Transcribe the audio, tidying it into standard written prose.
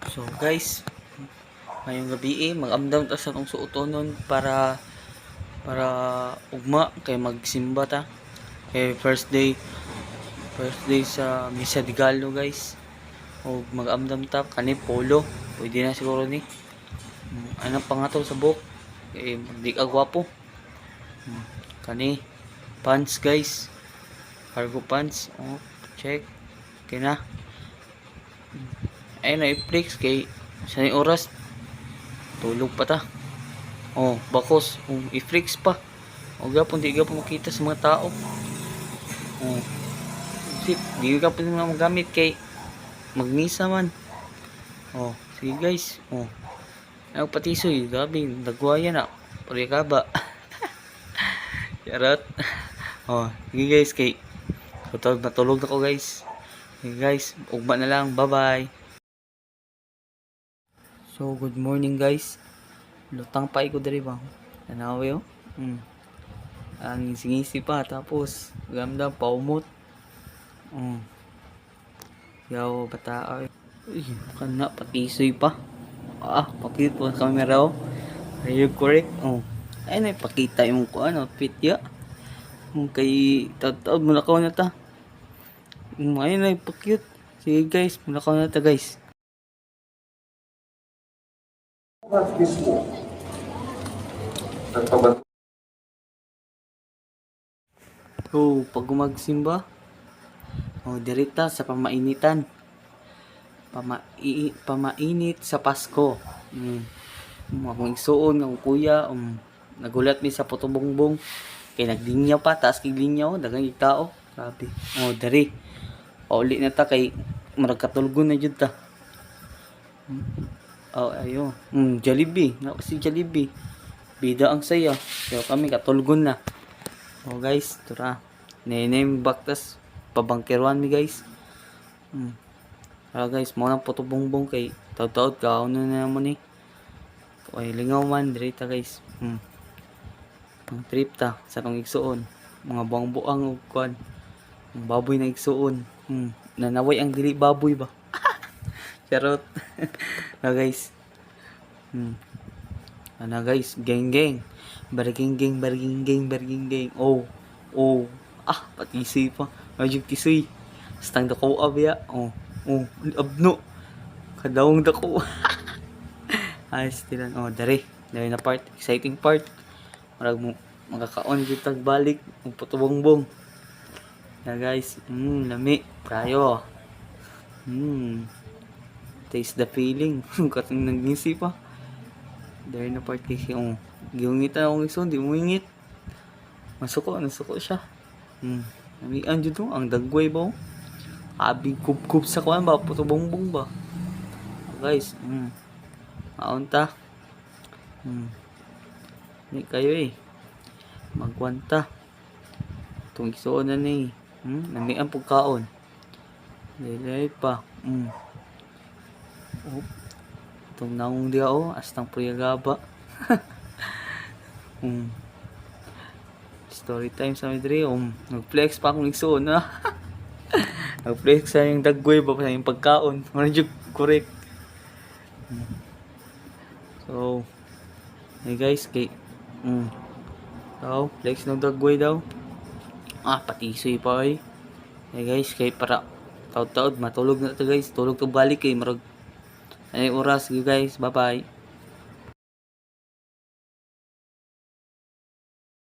So guys, ngayong gabi mag-amdam ta sa itong suotonon para ugma kay magsimba ta. Kay first day sa Misa de Gallo guys. O mag-amdam ta kani polo. Pwede na siguro ni. Ano pangatol sa buhok? Di ka gwapo. Kani pants guys. Cargo pants. Oh, check. Okay na. Ay na i-flex kay sa oras tulog pa ta. Oh, bakos. Oh, i-flex pa. O gapon di gapon makita sa mga tao. Oh. Sip, di gapon mga magamit kay magmisa man. Oh, sige guys. Oh. Ang patisoy, gabi nagwaya na. Pare ka ba? Charot. Oh, sige guys kay matulog na ko guys. Sige guys, ugma na lang. Bye-bye. So, good morning guys. Lutang pa ko diri ba? Tanaw yo. Ang singisi pa tapos gamda paumot. Yaw bata ay. Uy, kana patisoy pa. Pakita po sa camera oh. Are you correct? Oh. Ay na ipakita yung ko ano fit ya. Kay taod mo na na ta. Ay na ipakit. Sige guys, muna na ta guys. Mismo nagpabat So, pag magsimba, dirita sa pamainitan. Pamainit sa Pasko. Akong igsuon ng kuya, nagulat mi sa potobongbong. Kay naglinyaw pa, taas kay linyaw, dagang tao. Grabe. Dari. Pauli na ta kay maragkatulgon na jud ta. Ayo. Jollibee. Si Jollibee. Bida ang saya. Kaya kami katulgon na. Guys, tura. Name baktas pabangkiruan mi guys. Guys, mo nang potobongbong kay taud-taud kaon na naman Ay lingaw man dirita guys. Pang trip ta sa tong igsuon. Mga buang-buang ug kwan. Baboy na igsuon. Nanaway ang dili baboy ba? Charot. Guys. Guys, geng-geng. Barging-geng. Oh. Patisi pa. Majug tisoy. Stang dako abya. Abno. Kadawong dako. Ayos tilan. Dari na part. Exciting part. Marag mo magkakaon dito balik. Magputubongbong. Guys. Lami. Kayo. Taste the feeling. Katong nagngisi pa. Dari na part kasi. Giungita akong iso. Di mo ingit. Nasuko siya. Namian dyan to. Ang dagway ba? Abing kup-kup sa kuwan ba? Putubongbong ba? Guys. Maunta. Hindi kayo magwanta. Itong isuon na namian pagkaon. Dili pa. Itong naong dia astang priyagaba. Story time sa midri. Nag-flex pa akong isuon Nag-flex sa yung dagway ba sa yung pagkaon. Manadyo correct. So, hey guys, flex ng dagway daw. Patisoy pa Hey guys, kay para taud-taud matulog na to guys. Tulog to balik marag. Ay oras, you guys. Bye-bye.